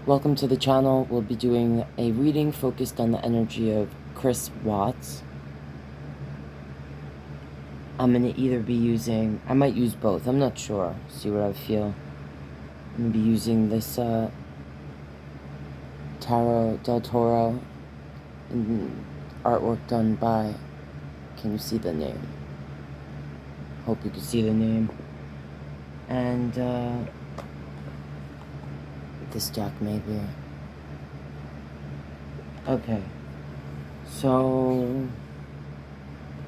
Welcome to the channel. We'll be doing a reading focused on the energy of Chris Watts. I'm going to either be using, I might use both, I'm not sure, see what I feel. I'm going to be using this Tarot del Toro artwork done by, can you see the name? Hope you can see the name. And this deck maybe. Okay, so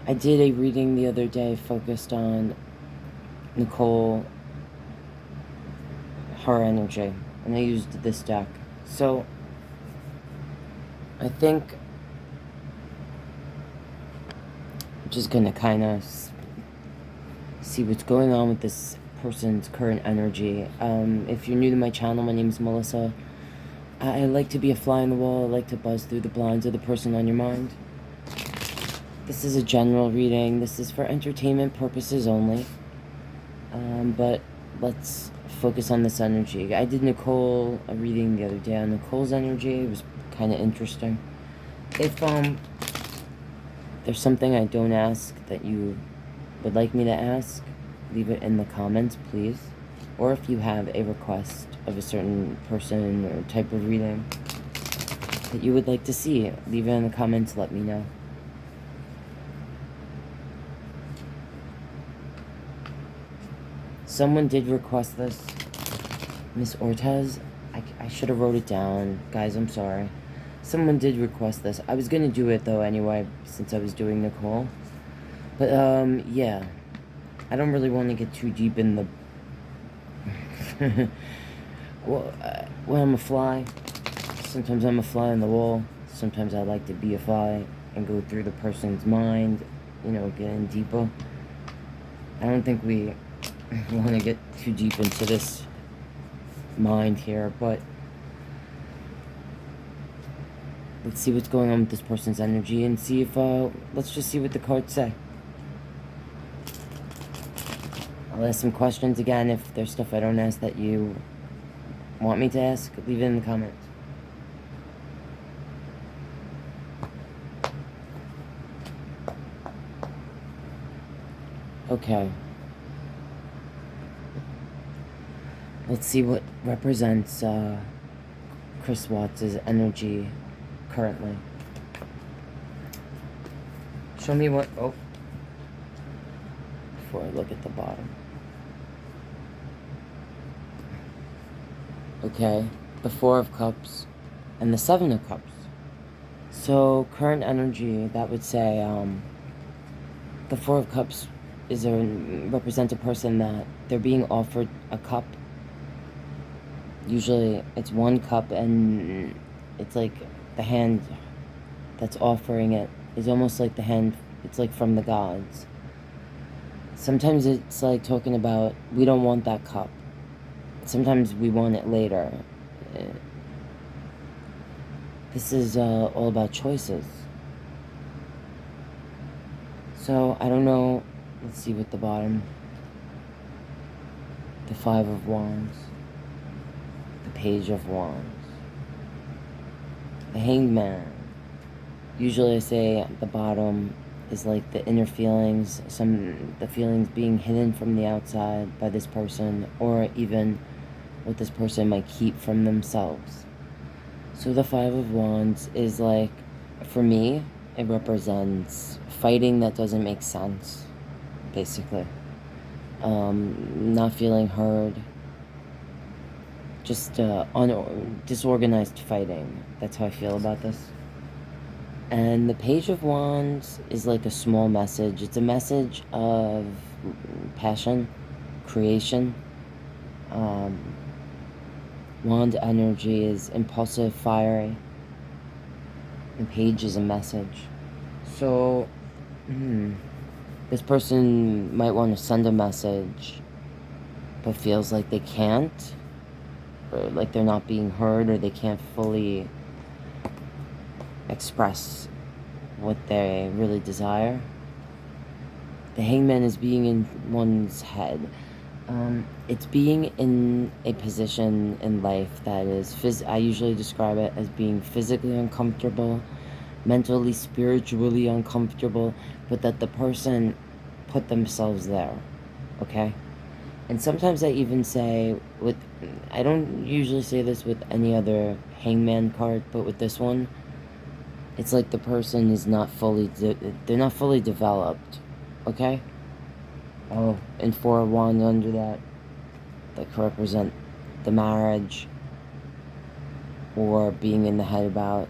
I did a reading the other day focused on Nicole, her energy, and I used this deck. So I think I'm just gonna kind of see what's going on with this person's current energy. If you're new to my channel, my name is Melissa. I like to be a fly on the wall. I like to buzz through the blinds of the person on your mind. This is a general reading. This is for entertainment purposes only. But let's focus on this energy. I did Nicole a reading the other day on Nicole's energy. It was kind of interesting. If there's something I don't ask that you would like me to ask, leave it in the comments, please. Or if you have a request of a certain person or type of reading that you would like to see, leave it in the comments, let me know. Someone did request this. Miss Ortez. I should have wrote it down. Guys, I'm sorry. Someone did request this. I was going to do it, though, anyway, since I was doing Nicole. But, yeah. I don't really want to get too deep in the... well, when I'm a fly, sometimes I'm a fly on the wall. Sometimes I like to be a fly and go through the person's mind, you know, get in deeper. I don't think we want to get too deep into this mind here, but let's see what's going on with this person's energy and see if, let's just see what the cards say. I'll ask some questions again. If there's stuff I don't ask that you want me to ask, leave it in the comments. Okay. Let's see what represents Chris Watts' energy currently. Show me what... Oh. Before I look at the bottom. Okay. The Four of Cups and the Seven of Cups. So, current energy, that would say the Four of Cups is represent a person that they're being offered a cup. Usually it's one cup and it's like the hand that's offering it is almost like the hand, it's like from the gods. Sometimes it's like talking about, we don't want that cup. Sometimes we want it later. This is all about choices. So, I don't know. Let's see what the bottom. The Five of Wands. The Page of Wands. The Hanged Man. Usually I say at the bottom is like the inner feelings, the feelings being hidden from the outside by this person, or even what this person might keep from themselves. So the Five of Wands is like, for me, it represents fighting that doesn't make sense, basically. Not feeling heard. Just disorganized fighting. That's how I feel about this. And the Page of Wands is like a small message. It's a message of passion, creation. Wand energy is impulsive, fiery. The Page is a message. So, this person might want to send a message, but feels like they can't, or like they're not being heard, or they can't fully express what they really desire. The Hangman is being in one's head. It's being in a position in life that is, I usually describe it as being physically uncomfortable, mentally, spiritually uncomfortable, but that the person put themselves there, okay? And sometimes I even say, I don't usually say this with any other hangman card, but with this one, it's like the person is not fully, they're not fully developed, okay? Oh, and 4 of Wands under that could represent the marriage, or being in the head about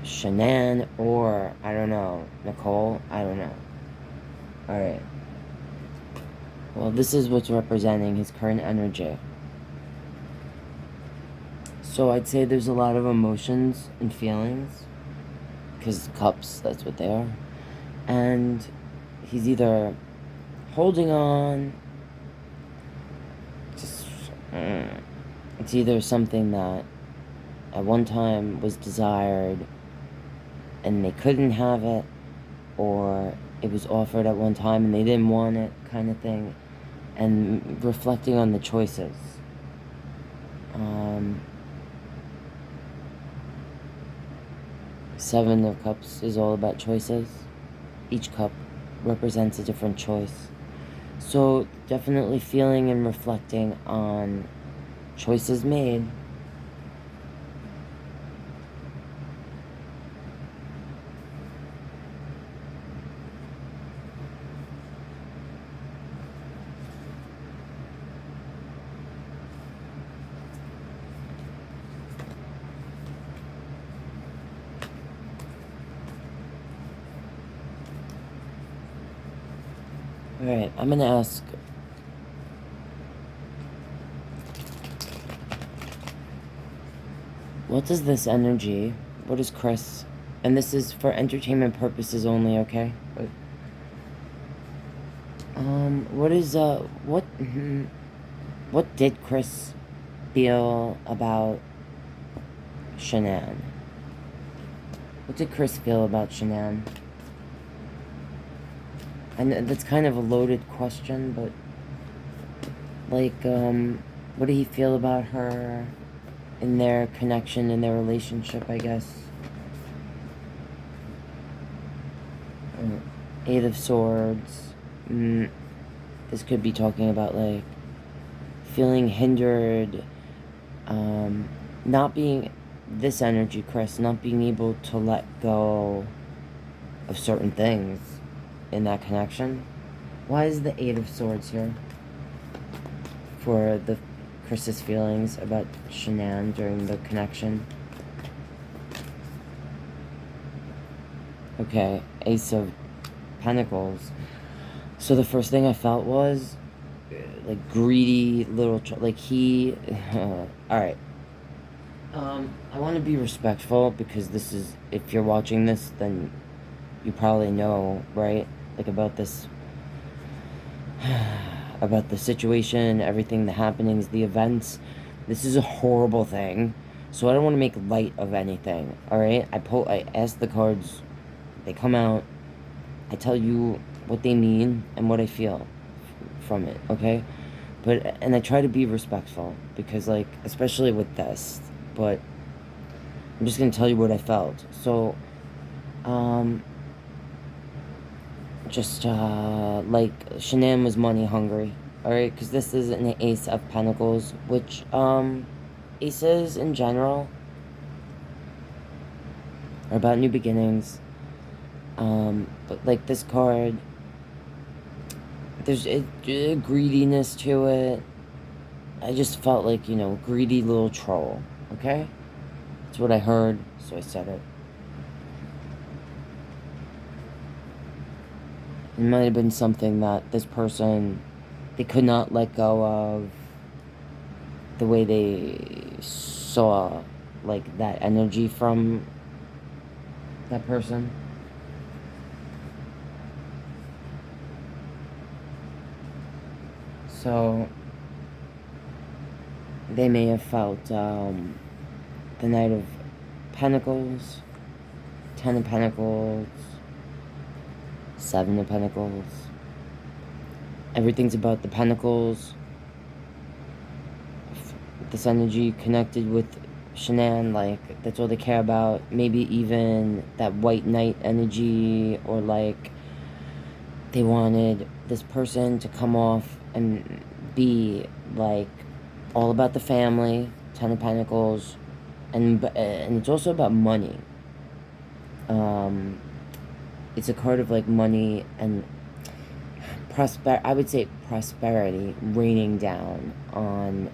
Shannan, or, I don't know, Nicole, I don't know. Alright. Well, this is what's representing his current energy. So I'd say there's a lot of emotions and feelings, because cups, that's what they are. And he's either holding on, it's either something that at one time was desired and they couldn't have it, or it was offered at one time and they didn't want it, kind of thing. And reflecting on the choices. 7 of Cups is all about choices. Each cup represents a different choice. So definitely feeling and reflecting on choices made. Alright, I'm gonna ask, what does this energy, what is Chris, and this is for entertainment purposes only, okay? But, what did Chris feel about Shannan? What did Chris feel about Shannan? And that's kind of a loaded question, but, like, what did he feel about her in their connection, in their relationship, I guess? 8 of Swords. This could be talking about, like, feeling hindered, not being, this energy, Chris, not being able to let go of certain things in that connection. Why is the 8 of Swords here? For the Chris's feelings about Shannan during the connection. Okay, Ace of Pentacles. So the first thing I felt was, like, greedy little, like, he, alright. I want to be respectful, because this is, if you're watching this, then you probably know, right? Like, about this, about the situation, everything, the happenings, the events. This is a horrible thing, so I don't want to make light of anything, alright? I ask the cards, they come out, I tell you what they mean and what I feel from it, okay? But, and I try to be respectful, because, like, especially with this, but I'm just gonna tell you what I felt. So, like, Shannan was money hungry, alright? Because this is an Ace of Pentacles, which, aces in general are about new beginnings. But, like, this card, there's a greediness to it. I just felt like, you know, greedy little troll, okay? That's what I heard, so I said it. It might have been something that this person, they could not let go of, the way they saw, like, that energy from that person. So they may have felt, the Knight of Pentacles, 10 of Pentacles, 7 of Pentacles. Everything's about the pentacles. This energy connected with Shannan, like, that's all they care about. Maybe even that white knight energy, or like they wanted this person to come off and be like all about the family. 10 of Pentacles. And it's also about money. It's a card of like money and I would say prosperity raining down on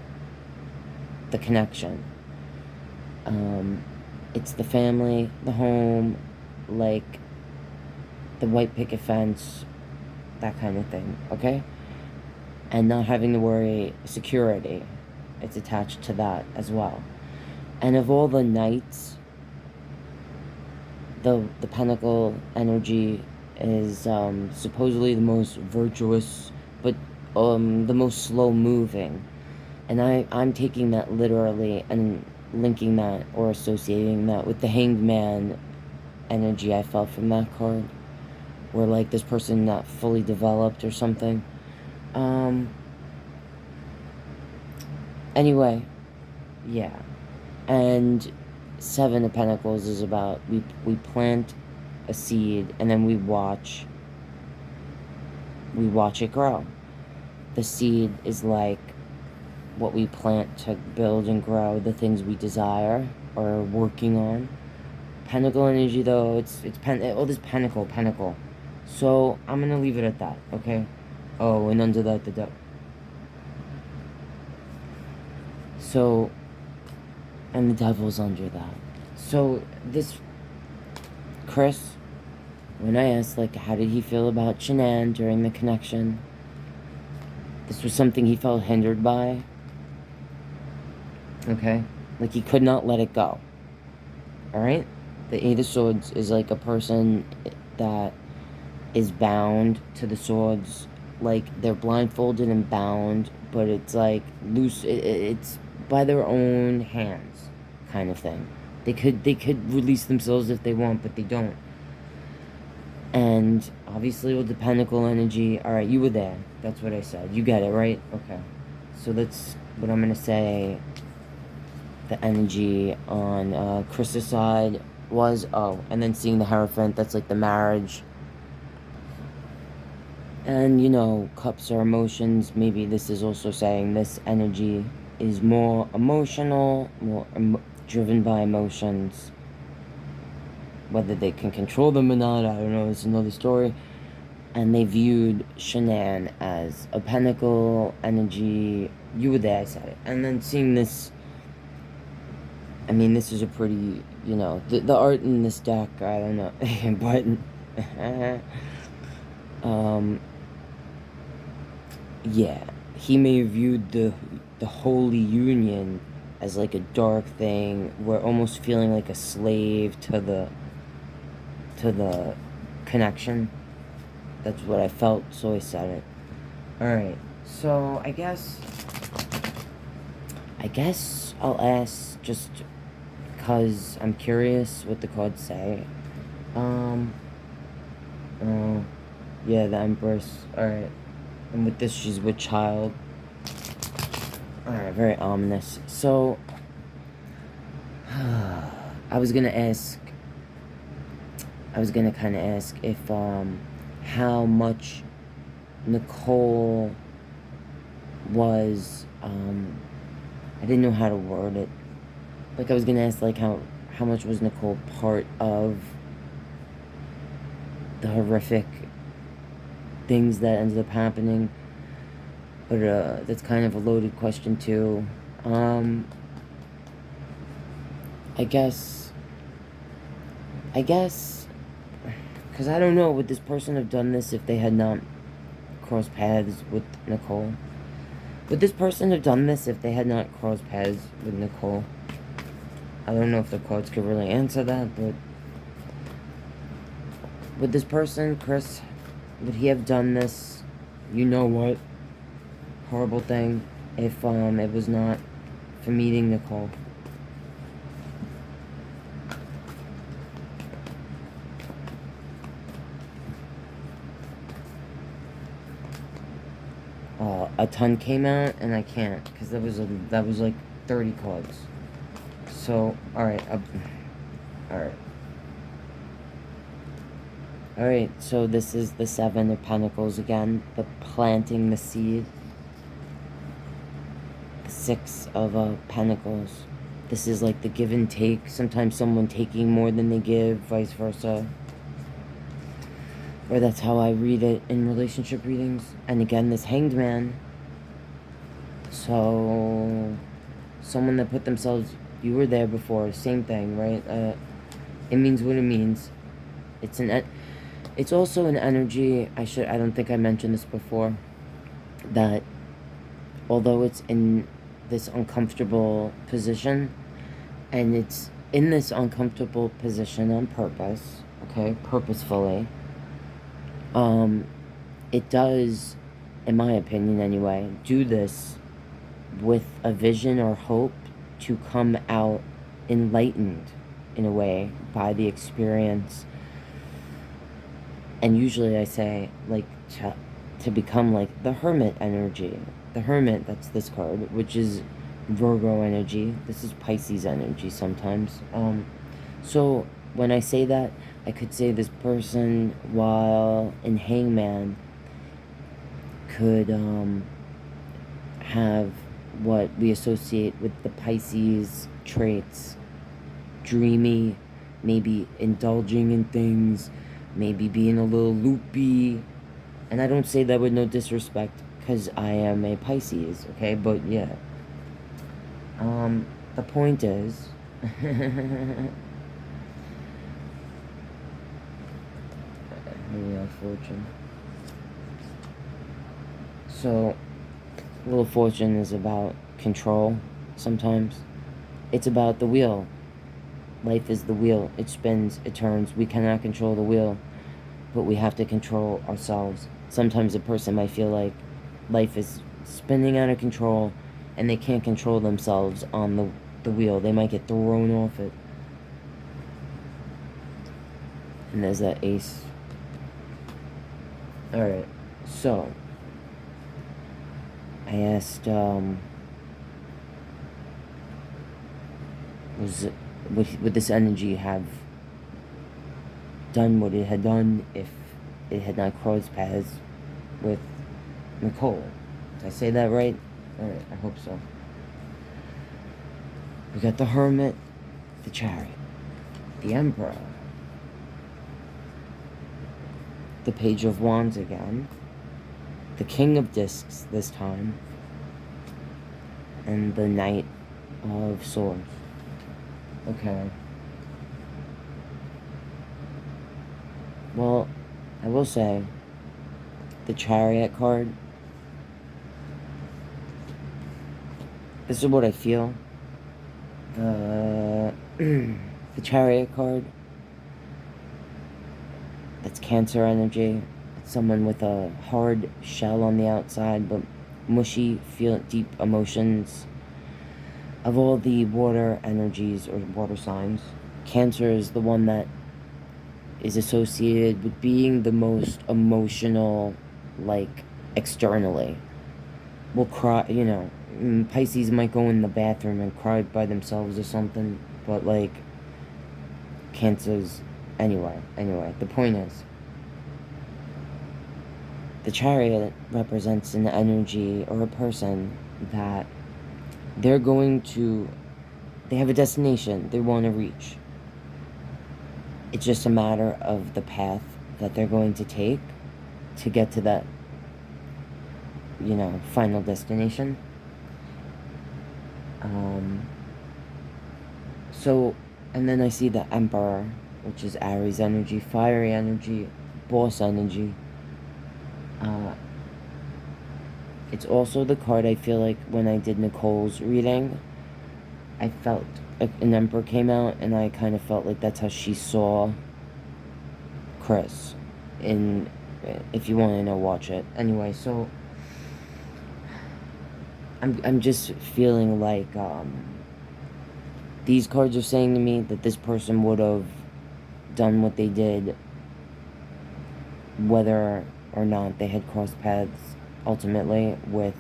the connection. It's the family, the home, like the white picket fence, that kind of thing, okay? And not having to worry, security, it's attached to that as well. And of all the knights, the pentacle energy is supposedly the most virtuous, but the most slow moving. And I'm taking that literally and linking that or associating that with the Hanged Man energy I felt from that card, where like this person not fully developed or something. Anyway, yeah. And 7 of Pentacles is about we plant a seed and then we watch it grow. The seed is like what we plant to build and grow the things we desire or are working on. Pentacle energy, though, it's this pentacle. So I'm gonna leave it at that, okay? Oh, and under that, the devil. So, and the devil's under that. So this Chris, when I asked like how did he feel about Shannan during the connection, this was something he felt hindered by. Okay? Like he could not let it go. Alright? The 8 of Swords is like a person that is bound to the swords. Like they're blindfolded and bound, but it's like loose. It's by their own hands, kind of thing. They could release themselves if they want, but they don't. And obviously with the pentacle energy, alright, you were there. That's what I said. You get it, right? Okay. So that's what I'm gonna say. The energy on Chris's side was, and then seeing the Hierophant, that's like the marriage. And, you know, cups are emotions. Maybe this is also saying this energy is more emotional, more driven by emotions. Whether they can control them or not, I don't know, it's another story. And they viewed Shannan as a pentacle energy. You were there, I said it. And then seeing this, I mean, this is a pretty, you know, the art in this deck, I don't know, but, yeah, he may have viewed the Holy Union as like a dark thing, where almost feeling like a slave to the connection. That's what I felt, so I said it. Alright, so I guess I'll ask just because I'm curious what the cards say. Yeah, the Empress. Alright. And with this, she's with child. Alright, very ominous. So, I was gonna kind of ask if, how much Nicole was, I didn't know how to word it. Like, I was gonna ask, like, how much was Nicole part of the horrific things that ended up happening, but that's kind of a loaded question too. I guess, because I don't know, would this person have done this if they had not crossed paths with Nicole? Would this person have done this if they had not crossed paths with Nicole? I don't know if the cards could really answer that, but would this person, Chris, would he have done this, you know what, horrible thing, if it was not for meeting Nicole? a ton came out, and I can't, because that was like 30 cards. So, alright, alright. Alright, so this is the Seven of Pentacles again, the planting the seed. The Six of Pentacles. This is like the give and take. Sometimes someone taking more than they give, vice versa. Or that's how I read it in relationship readings. And again, this Hanged Man. So, someone that put themselves, you were there before, same thing, right? It means what it means. It's also an energy, I don't think I mentioned this before, that although it's in this uncomfortable position, and it's in this uncomfortable position on purpose, okay, purposefully, it does, in my opinion anyway, do this with a vision or hope to come out enlightened in a way by the experience. And usually I say, like, to become like the Hermit energy. The Hermit, that's this card, which is Virgo energy. This is Pisces energy sometimes. So when I say that, I could say this person, while in Hangman, could have what we associate with the Pisces traits. Dreamy, maybe indulging in things, maybe being a little loopy. And I don't say that with no disrespect, because I am a Pisces, okay? But yeah. The point is... Wheel of Fortune. So, Wheel of Fortune is about control, sometimes. It's about the wheel. Life is the wheel. It spins, it turns. We cannot control the wheel, but we have to control ourselves. Sometimes a person might feel like life is spinning out of control, and they can't control themselves on the wheel. They might get thrown off it. And there's that Ace. Alright, so I asked, would this energy have done what it had done if it had not crossed paths with Nicole? Did I say that right? Alright, I hope so. We got the Hermit, the Chariot, the Emperor, the Page of Wands again, the King of Discs this time, and the Knight of Swords. Okay. Well, I will say, the Chariot card, this is what I feel. The Chariot card, that's Cancer energy. It's someone with a hard shell on the outside, but mushy, deep emotions. Of all the water energies or water signs, Cancer is the one that is associated with being the most emotional, like, externally. Will cry, you know, Pisces might go in the bathroom and cry by themselves or something, but, like, Cancer's, anyway, the point is, the Chariot represents an energy or a person that they have a destination they want to reach. It's just a matter of the path that they're going to take to get to that, you know, final destination. So, and then I see the Emperor, which is Aries energy, fiery energy, boss energy. It's also the card I feel like when I did Nicole's reading, I felt an Emperor came out, and I kind of felt like that's how she saw Chris. If you want to know, watch it. Anyway, so I'm just feeling like these cards are saying to me that this person would have done what they did whether or not they had crossed paths ultimately with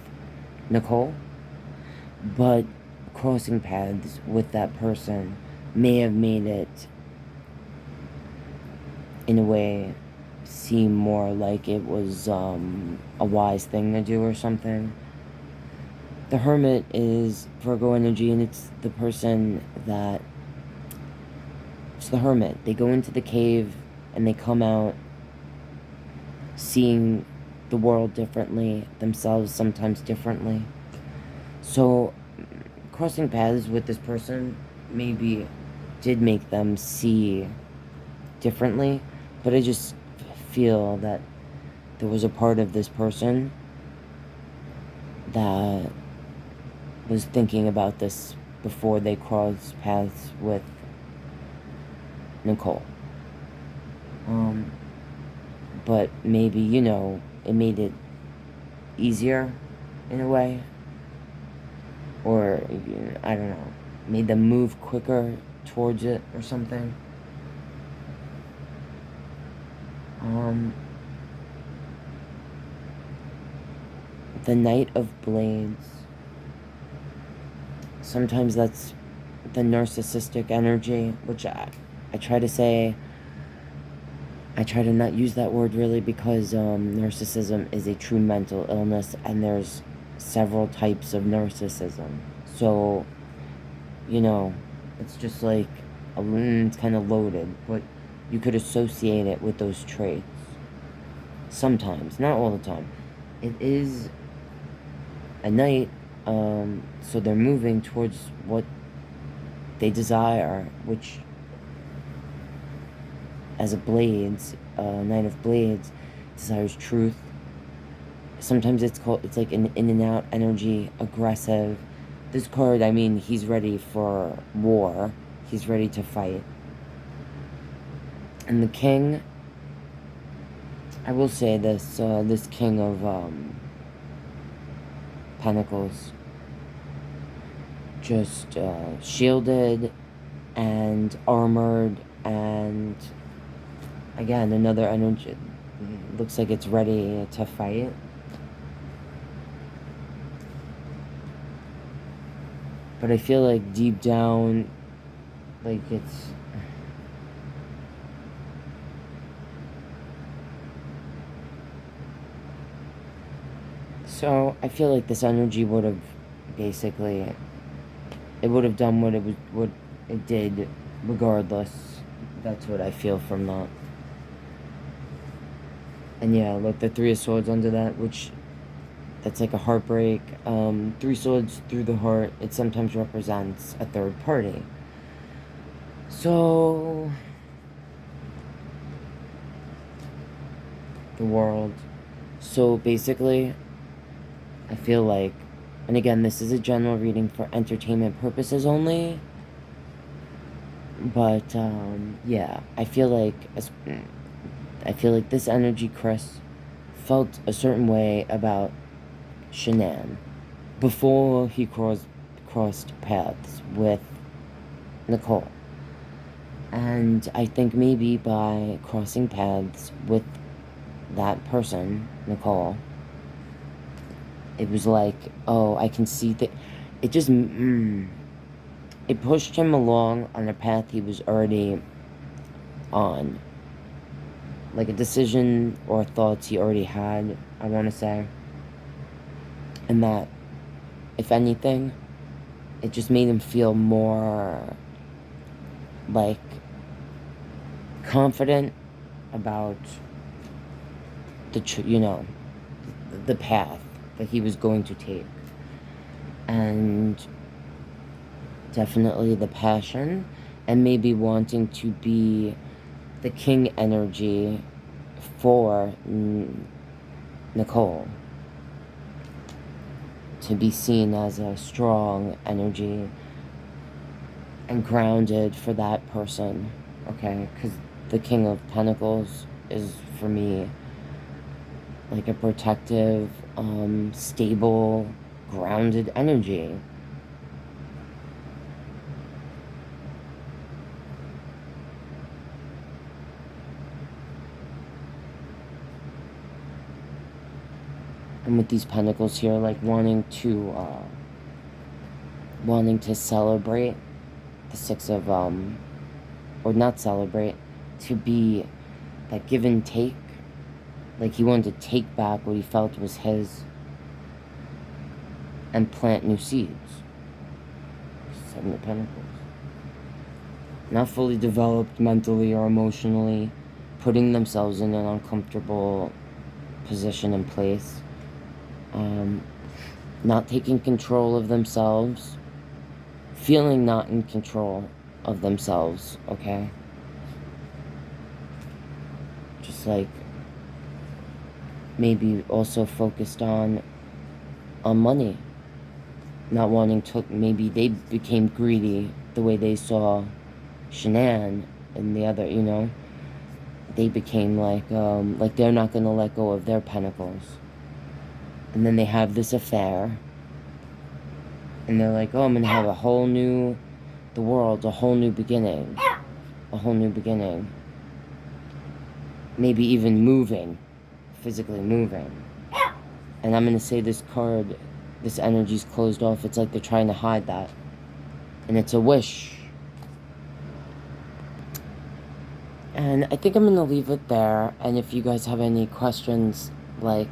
Nicole, but crossing paths with that person may have made it, in a way, seem more like it was a wise thing to do or something. The Hermit is Virgo energy, and it's the person that... It's the Hermit. They go into the cave, and they come out seeing the world differently, themselves sometimes differently. So, crossing paths with this person maybe did make them see differently, but I just feel that there was a part of this person that was thinking about this before they crossed paths with Nicole. But maybe, you know, it made it easier in a way. Or, I don't know, made them move quicker towards it or something. The Knight of Blades. Sometimes that's the narcissistic energy, which I try to say... I try to not use that word really, because narcissism is a true mental illness, and there's several types of narcissism. So, you know, it's just like, it's kind of loaded, but you could associate it with those traits. Sometimes, not all the time. It is a knight, so they're moving towards what they desire, which... as a Blades, Knight of Blades, desires truth. Sometimes it's like an in and out energy, aggressive. This card, I mean, he's ready for war. He's ready to fight. And the King, I will say this, this King of Pentacles, just shielded and armored, and again, another energy. Looks like it's ready to fight. But I feel like deep down, like it's... So, I feel like this energy would have basically... It would have done what it did regardless. That's what I feel from that. And yeah, look, the Three of Swords under that, which... That's like a heartbreak. Three swords through the heart. It sometimes represents a third party. So... The World. So basically, I feel like... And again, this is a general reading for entertainment purposes only. But, yeah. I feel like this energy, Chris, felt a certain way about Shannan before he crossed paths with Nicole. And I think maybe by crossing paths with that person, Nicole, it was like, oh, I can see that. It just, it pushed him along on a path he was already on. Like a decision or thoughts he already had, I want to say. And that, if anything, it just made him feel more, like, confident about the path that he was going to take. And definitely the passion, and maybe wanting to be the king energy for Nicole. To be seen as a strong energy and grounded for that person, okay? Because the King of Pentacles is, for me, like a protective, stable, grounded energy. And with these pentacles here, like wanting to celebrate the Six of, or not celebrate, to be that give and take. Like he wanted to take back what he felt was his and plant new seeds. Seven of Pentacles. Not fully developed mentally or emotionally, putting themselves in an uncomfortable position and place. Not taking control of themselves, feeling not in control of themselves, okay? Just like maybe also focused on money. Not wanting to, maybe they became greedy the way they saw Shannan and the other, you know? They became like they're not going to let go of their pentacles. And then they have this affair. And they're like, oh, I'm going to have a whole new, the world, a whole new beginning. A whole new beginning. Maybe even moving. Physically moving. And I'm going to say this card, this energy's closed off. It's like they're trying to hide that. And it's a wish. And I think I'm going to leave it there. And if you guys have any questions, like,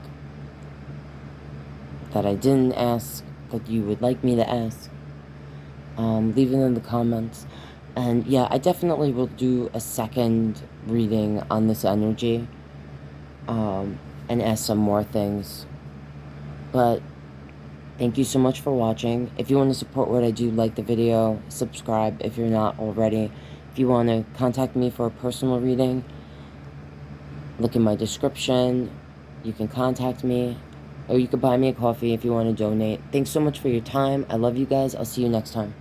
that I didn't ask, that you would like me to ask, leave it in the comments. And yeah, I definitely will do a second reading on this energy, and ask some more things. But thank you so much for watching. If you want to support what I do, like the video, subscribe if you're not already. If you want to contact me for a personal reading, look in my description. You can contact me, or you can buy me a coffee if you want to donate. Thanks so much for your time. I love you guys. I'll see you next time.